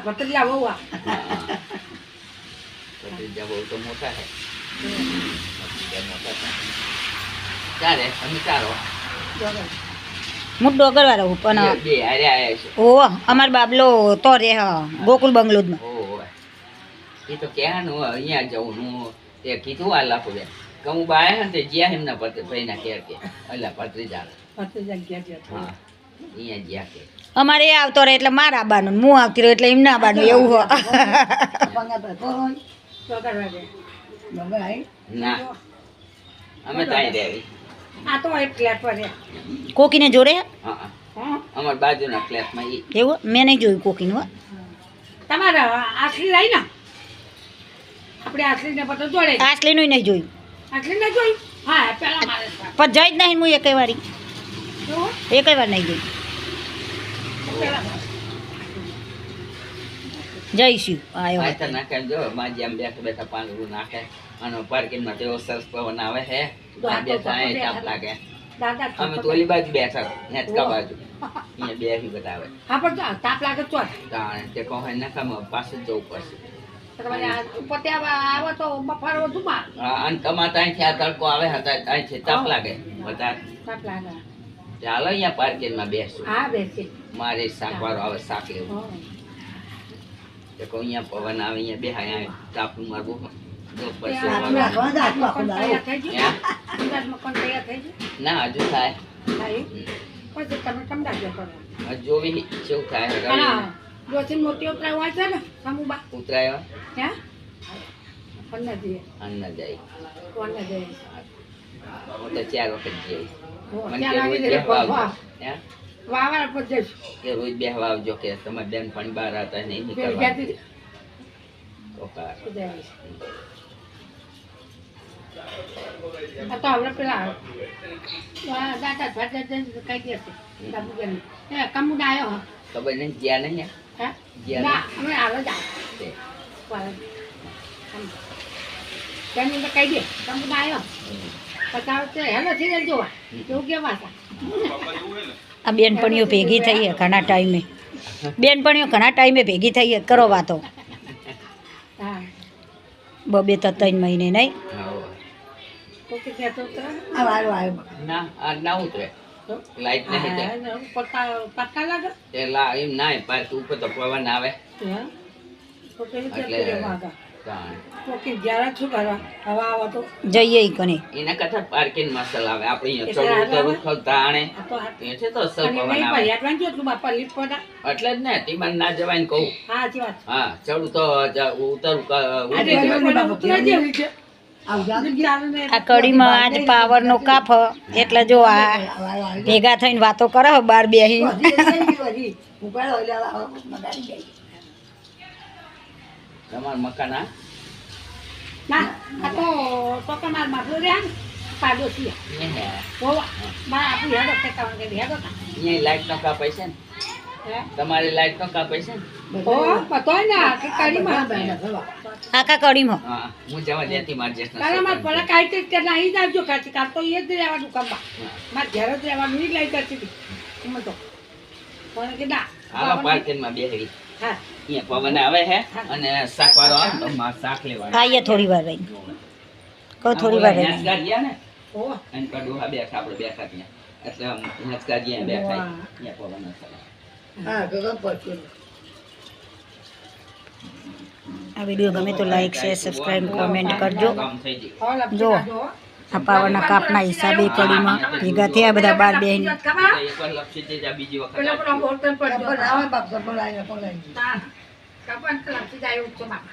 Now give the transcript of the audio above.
ભત્રીજા બહુ આ ભત્રીજા બહુ તો મોટા છે ભત્રીજા મોટા છે ચાલે અમે ચાલો હું ડોગરવાળો હું પણ બે હારે આયા છે ઓહો અમાર બાબલો તો રે ગોકુલ બંગલોદમાં ઓહો એ તો ક્યાંનું અહીંયા જવું હું તે કીધું આ લાખો બે કે હું બાય ને તે જ્યાં એમના ભાઈના ઘેર કે એટલે ભત્રીજા ગયા ગયા હા અહીંયા જ્યાં કે અમારે એ આવતો રહે એટલે મારા આવવાનું હું આવતી રહું એટલે એમને આવવાનું એવું હોય ના અમે ત્યાં રહેવી આ તો એક ફ્લેટ પર કોકીને જોડે હા અમાર બાજુના ફ્લેટમાં ઈ એવું મેં નહીં જોયું કોકીનું હો. તમારે આટલી રહી ને આપણે આટલીને બધો જોડે આસલીનું નહીં જોયું આટલીને જોઈ હા પેલા મારે પણ જઈ જ નહીં હું એકે વારી એકે વાર નહીં જોઈ જઈશું આવ્યો આ તો નાખે જો માજી આમ બેઠા બેઠા પાંદડું નાખે અને પાર્કિંગમાં તેવો સરસ પવન આવે હે બેઠા હે તાપ લાગે દાદા અમે તો ઓલી બાજુ બેઠા હેચકા બાજુ અહીંયા બેસી બતાવે હા પણ જો તાપ લાગે તો તાણે તે કહો હે નખામાં પાછું જવું પડશે તમારે ઉપર ત્યાં આવે તો બફારો ધુમાર હા અને તમારે ત્યાંથી આ તડકો આવે હતા ત્યાંથી તાપ લાગે વધારે તાપ લાગે ચાલો અહીંયા પાર્કિંગમાં બેસું હા બેસી મારે શાકવાળો આવે શાક લેવું તે કહો અહીંયા પવન આવે અહીંયા બેહાય તાપનું મારવું ના હજુ થાય જોવી કેવું થાય મોટી ઉતરાય હોય છે ને સમૂહબા ઉતરાય ત્યાં અન્ન જઈએ અન્ન જાય અન્ન જઈએ હું તો 4 વખત જઈ મને વાવા પર જઈશું કે રોજ બેહવા આવજો કે તમારે બેન પણ બહાર હતા નહીં નીકળવા તો હવે પેલા દાદા ભાજા કઈ દેશે કમુડ આવ્યો ખબર નહીં જ્યાં નહીં હા જ્યાં ના અમે હાલ જ તેની કહી દે કમુડ આવ્યો પછી હેલો સિરિયલ જોવા એવું કેવા હતા આ બેનપણીઓ ભેગી થઈ છે ઘણા ટાઈમે બેનપણીઓ ઘણા ટાઈમે ભેગી થઈ છે કરો વાતો હા 2-3 મહિને નહીં ના આ ના ઉતરે લાઈટ નહીં પક્કા લાગે તે એમ ના પાછું ઉપર તો પવન આવે જઈએ કને એના કરતા પાર્કિંગ મસલ આવે આપણે અહીંયા ચડવું ઉતરવું ખલતા આણે એટલે તો અસર પવન આવે એટલે જ ને ટીમન ના જવાય ને કહું હા ચડવું તો ઉતરવું આ કડીમાં આજ પાવરનો કાફ એટલે જો આ ભેગા થઈને વાતો કરે બાર બેહી તમાર મકાન આ ના આ તો ટોકમાર માં રહ્યા ને પાડોશી હોવા બા આપી હેડો કેતા કે હેડો અહીંયા લાઈટ નો કાપાય છે ને તમારી લાઈટ નો કાપાય છે ને ઓ પતોય ના કે કડીમાં આખા કડીમાં હા હું જવા દેતી માર જેસ તારા માર પર કાઈ તે નહીં જાવજો કાચી કાલ તો એ જ રહેવાનું કમ્બા માર ઘરે જ રહેવાનું નહીં લઈ જતી એમ તો પણ કે ના હાલો પાર્કિંગ માં બેહી હા અહીંયા પવન આવે હે અને શાકવાળો આવે તો માં શાક લેવાનું આઈએ થોડી વાર રહી કહો થોડી વાર રહી ગયા ને ઓ અને કડું બેઠા આપણે બેઠા ત્યાં એટલે હેચકા ગયા બેઠા અહીંયા પવન આવે હા ગગન પડતું આ વિડીયો ગમે તો લાઈક શેર સબસ્ક્રાઈબ કોમેન્ટ કરજો કામ થઈ ગયું જો આ પાવરના કાપના હિસાબે કડીમાં ભેગા થયા બધા બાર બેહીને એકવાર લપસી જઈ જા બીજી વખત પેલો પણ બોલતો પડતો આવે બાપ બોલાય બોલાય હા કપન કલાક જાય ઉચ્ચ બાપ